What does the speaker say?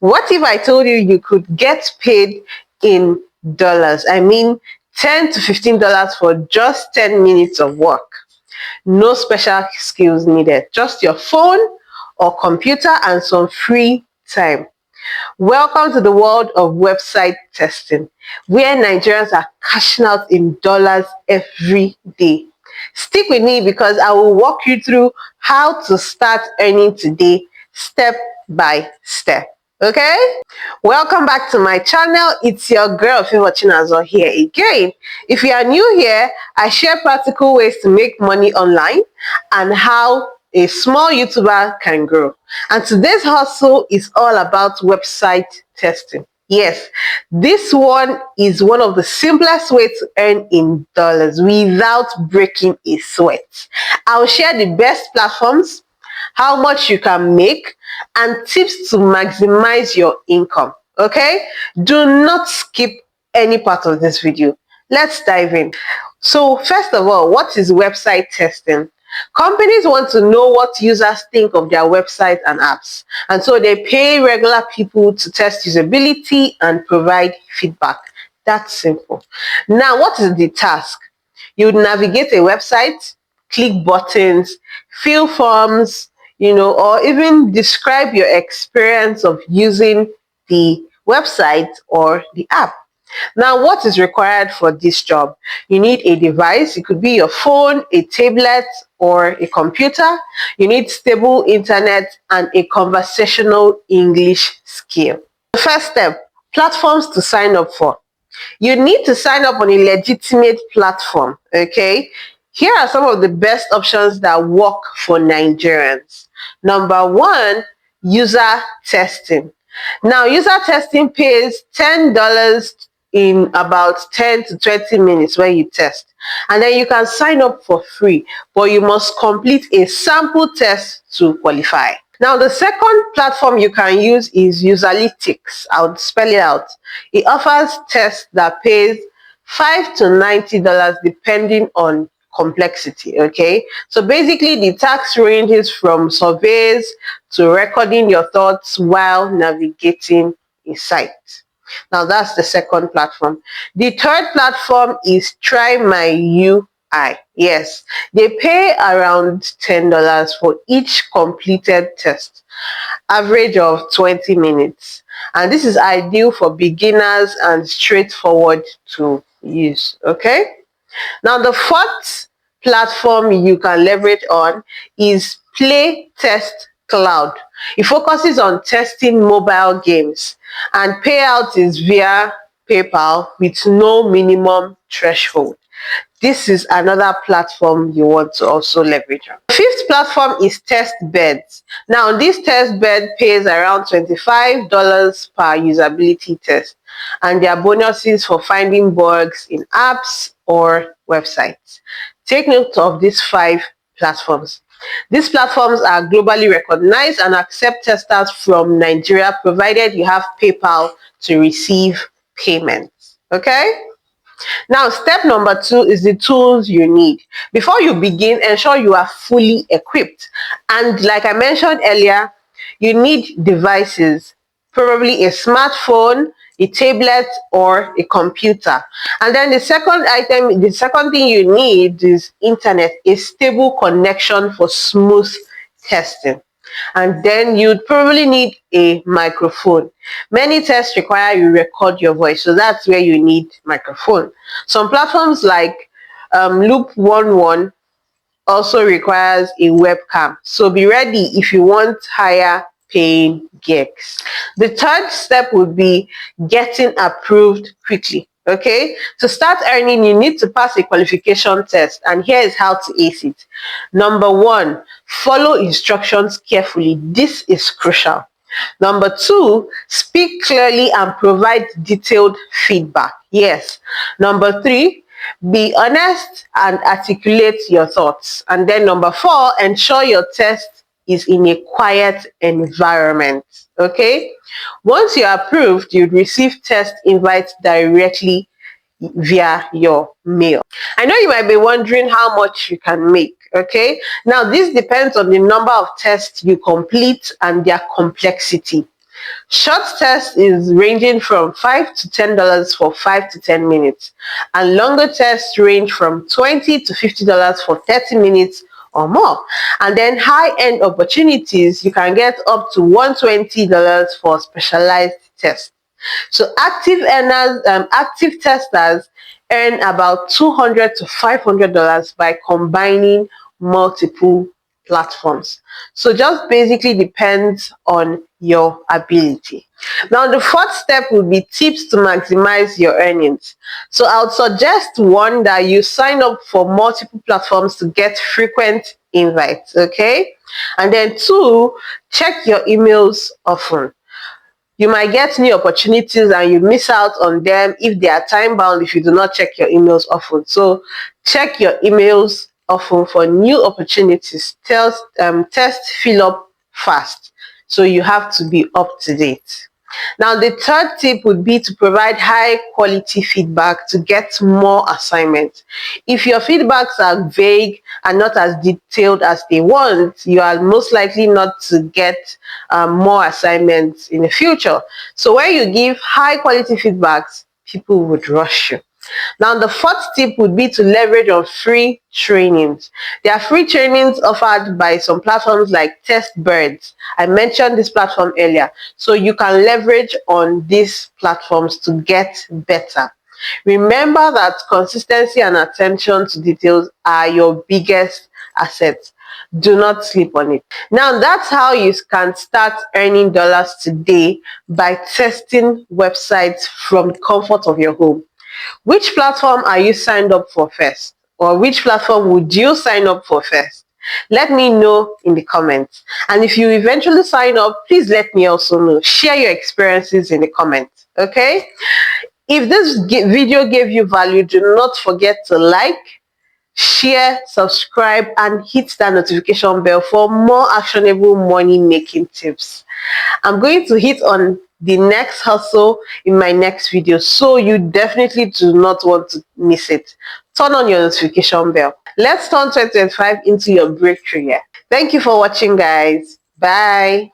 What if I told you you could get paid in dollars? I mean, $10 to $15 for just 10 minutes of work. No special skills needed, just your phone or computer and some free time. Welcome to the world of website testing, where Nigerians are cashing out in dollars every day. Stick with me because I will walk you through how to start earning today, step by step. Okay? Welcome back to my channel. It's your girl Favor Chinazo here again. If you are new here, I share practical ways to make money online and how a small YouTuber can grow. And today's hustle is all about website testing. Yes, this one is one of the simplest ways to earn in dollars without breaking a sweat. I'll share the best platforms, how much you can make, and tips to maximize your income. Okay? Do not skip any part of this video. Let's dive in. So first of all, what is website testing? Companies want to know what users think of their website and apps, and so they pay regular people to test usability and provide feedback. That's simple. Now, what is the task? You navigate a website, click buttons, fill forms, or even describe your experience of using the website or the app. Now, what is required for this job? You need a device. It could be your phone, a tablet, or a computer. You need stable internet and a conversational English skill. The first step, platforms to sign up for. You need to sign up on a legitimate platform, okay? Here are some of the best options that work for Nigerians. Number one, UserTesting. Now, UserTesting pays $10 in about 10 to 20 minutes when you test. And then you can sign up for free, but you must complete a sample test to qualify. Now, the second platform you can use is Userlytics. I'll spell it out. It offers tests that pays $5 to $90 depending on complexity, okay? So basically, the task ranges from surveys to recording your thoughts while navigating a site. Now, that's the second platform. The third platform is TryMyUI. Yes, they pay around $10 for each completed test, average of 20 minutes. And this is ideal for beginners and straightforward to use, okay? Now, the fourth platform you can leverage on is PlaytestCloud. It focuses on testing mobile games, and payout is via PayPal with no minimum threshold. This is another platform you want to also leverage on. The fifth platform is TestBirds. Now, this TestBird pays around $25 per usability test, and there are bonuses for finding bugs in apps or websites. Take note of these 5 platforms. These platforms are globally recognized and accept testers from Nigeria, provided you have PayPal to receive payments. Okay? Now, step number 2 is the tools you need. Before you begin, ensure you are fully equipped. And like I mentioned earlier, you need devices, probably a smartphone, a tablet, or a computer. And then the second thing you need is internet, a stable connection for smooth testing. And then you'd probably need a microphone. Many tests require you record your voice, so that's where you need microphone. Some platforms like Loop 11 also requires a webcam, so be ready if you want higher paying gigs. The third step would be getting approved quickly. Okay, to start earning, you need to pass a qualification test, and here is how to ace it. Number 1, follow instructions carefully. This is crucial. Number 2, speak clearly and provide detailed feedback. Yes. Number 3, be honest and articulate your thoughts. And then number 4, ensure your test is in a quiet environment. Okay? Once you're approved, you'd receive test invites directly via your mail. I know you might be wondering how much you can make. Okay? Now, this depends on the number of tests you complete and their complexity. Short test is ranging from $5 to $10 for 5 to 10 minutes, and longer tests range from $20 to $50 for 30 minutes or more. And then high-end opportunities, you can get up to $120 for specialized tests. So active testers earn about $200 to $500 by combining multiple platforms. So just basically depends on your ability. Now the fourth step would be tips to maximize your earnings. So I would suggest one, that you sign up for multiple platforms to get frequent invites, okay? And then two, check your emails often. You might get new opportunities and you miss out on them if they are time bound, if you do not check your emails often. So check your emails often for new opportunities. Test fill up fast. So you have to be up to date. Now, the third tip would be to provide high quality feedback to get more assignments. If your feedbacks are vague and not as detailed as they want, you are most likely not to get more assignments in the future. So when you give high quality feedbacks, people would rush you. Now, the fourth tip would be to leverage on free trainings. There are free trainings offered by some platforms like TestBirds. I mentioned this platform earlier. So you can leverage on these platforms to get better. Remember that consistency and attention to details are your biggest assets. Do not sleep on it. Now, that's how you can start earning dollars today by testing websites from the comfort of your home. Which platform are you signed up for first? Or which platform would you sign up for first? Let me know in the comments. And if you eventually sign up, please let me also know. Share your experiences in the comments, okay? If this video gave you value, do not forget to like, share, subscribe, and hit that notification bell for more actionable money making tips. I'm going to hit on the next hustle in my next video, so you definitely do not want to miss it. Turn on your notification bell. Let's turn 2025 into your breakthrough year. Thank you for watching, guys. Bye.